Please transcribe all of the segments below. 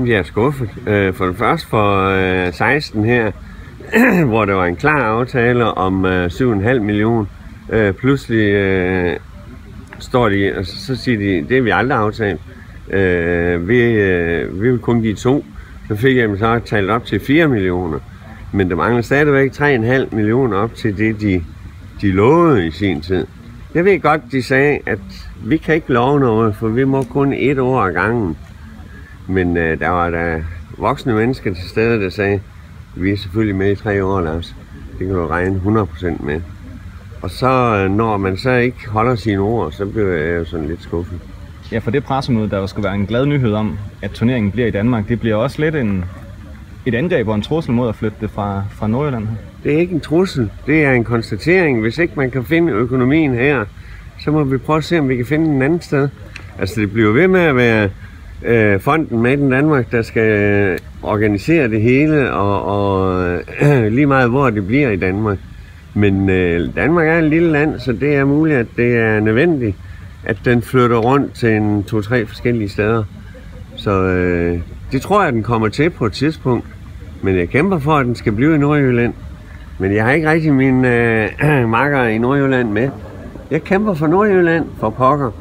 Jeg er skuffet. For det første for 16 her, hvor der var en klar aftale om 7,5 millioner. Pludselig står de, og så siger de, det er vi aldrig aftalt. Vi vil kun give 2. Så fik jeg dem så talt op til 4 millioner. Men der mangler stadigvæk 3,5 millioner op til det, de lovede i sin tid. Jeg ved godt, de sagde, at vi kan ikke love noget, for vi må kun 1 år ad gangen. Men der var der voksne mennesker til stede, der sagde, vi er selvfølgelig med i 3 år, Lars. Det kan du regne 100% med. Og så, når man så ikke holder sine ord, så bliver jeg jo sådan lidt skuffet. Ja, for det pressemøde, der skulle være en glad nyhed om, at turneringen bliver i Danmark, det bliver også lidt et angreb og en trussel mod at flytte det fra Nordjylland. Det er ikke en trussel, det er en konstatering. Hvis ikke man kan finde økonomien her, så må vi prøve at se, om vi kan finde den anden sted. Altså det bliver ved med at være fonden Made in Danmark, der skal organisere det hele, og lige meget hvor det bliver i Danmark. Men Danmark er et lille land, så det er muligt, at det er nødvendigt, at den flytter rundt til 2-3 forskellige steder. Så det tror jeg, den kommer til på et tidspunkt. Men jeg kæmper for, at den skal blive i Nordjylland. Men jeg har ikke rigtig mine makker i Nordjylland med. Jeg kæmper for Nordjylland, for pokker.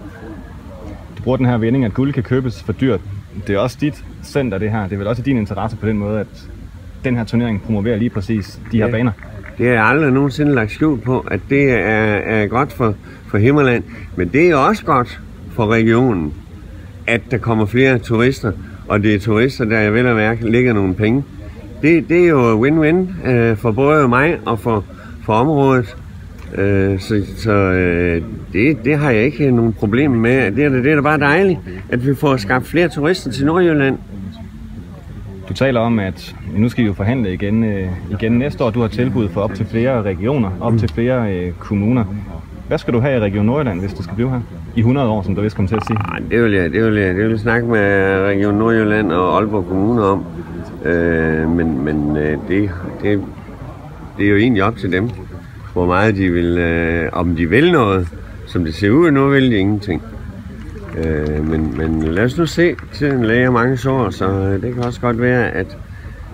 Du bruger den her vending, at guld kan købes for dyrt. Det er også dit center, det her. Det er vel også din interesse på den måde, at den her turnering promoverer lige præcis de her baner. Det har jeg aldrig nogensinde lagt skjul på, at det er godt for Himmerland. Men det er også godt for regionen, at der kommer flere turister. Og det er turister, der jeg vel at mærke lægger nogle penge. Det er jo win-win for både mig og for området. Det har jeg ikke nogen problemer med. Det er da bare dejligt, at vi får skabt flere turister til Nordjylland. Du taler om, at nu skal I jo forhandle igen næste år. Du har tilbud for op til flere regioner, op til flere kommuner. Hvad skal du have i Region Nordjylland, hvis du skal blive her? I 100 år, som du vist kom til at sige. Det vil jeg snakke med Region Nordjylland og Aalborg Kommune om. Men det er jo egentlig op til dem, hvor meget de vil, om de vil noget. Som det ser ud nu, vil de ingenting. Men lad os nu se, tiden læger mange sår, så det kan også godt være,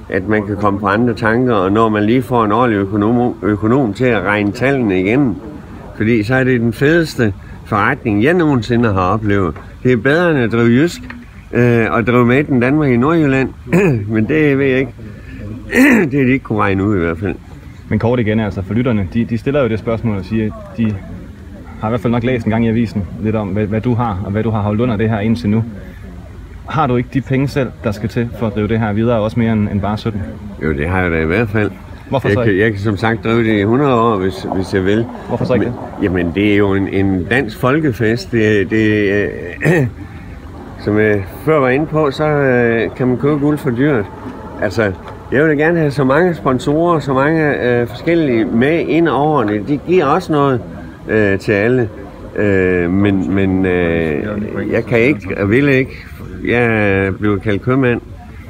at man kan komme på andre tanker, og når man lige får en ordentlig økonom til at regne tallene igen, fordi så er det den fedeste forretning, jeg nogensinde har oplevet. Det er bedre end at drive jysk og drive Made in Danmark i Nordjylland, men det ved jeg ikke. Det er de ikke kunne regne ud i hvert fald. Men kort igen, altså for lytterne, de stiller jo det spørgsmål og siger, at de har i hvert fald nok læst en gang i avisen lidt om, hvad du har, og hvad du har holdt under det her indtil nu. Har du ikke de penge selv, der skal til for at drive det her videre, også mere end bare 17? Jo, det har jeg da i hvert fald. Hvorfor så ikke? Jeg kan som sagt drive det i 100 år, hvis jeg vil. Hvorfor så ikke det? Jamen, det er jo en dansk folkefest. Som jeg før var inde på, så kan man købe guld for dyrt. Altså, jeg vil da gerne have så mange sponsorer, så mange forskellige med ind over det. De giver også noget til alle. Men jeg kan ikke, og vil ikke. Jeg bliver kaldt købmand,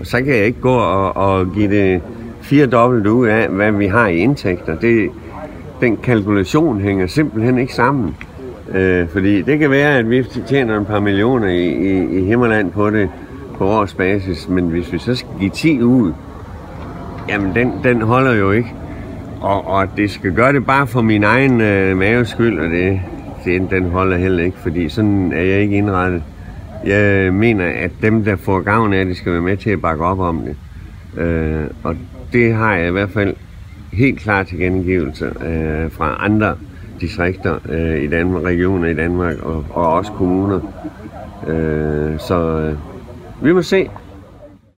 og så kan jeg ikke gå og give det 4-dobbelt ud af, hvad vi har i indtægter. Den kalkulation hænger simpelthen ikke sammen. Fordi det kan være, at vi tjener et par millioner i Himmerland på det på årsbasis, men hvis vi så skal give 10 ud, jamen den holder jo ikke. Og det skal gøre det bare for min egen maves skyld, og den holder heller ikke, fordi sådan er jeg ikke indrettet. Jeg mener, at dem, der får gavn af det, skal være med til at bakke op om det. Og det har jeg i hvert fald helt klart tilkendegivelser fra andre distrikter i Danmark, regioner i Danmark og også kommuner. Så vi må se.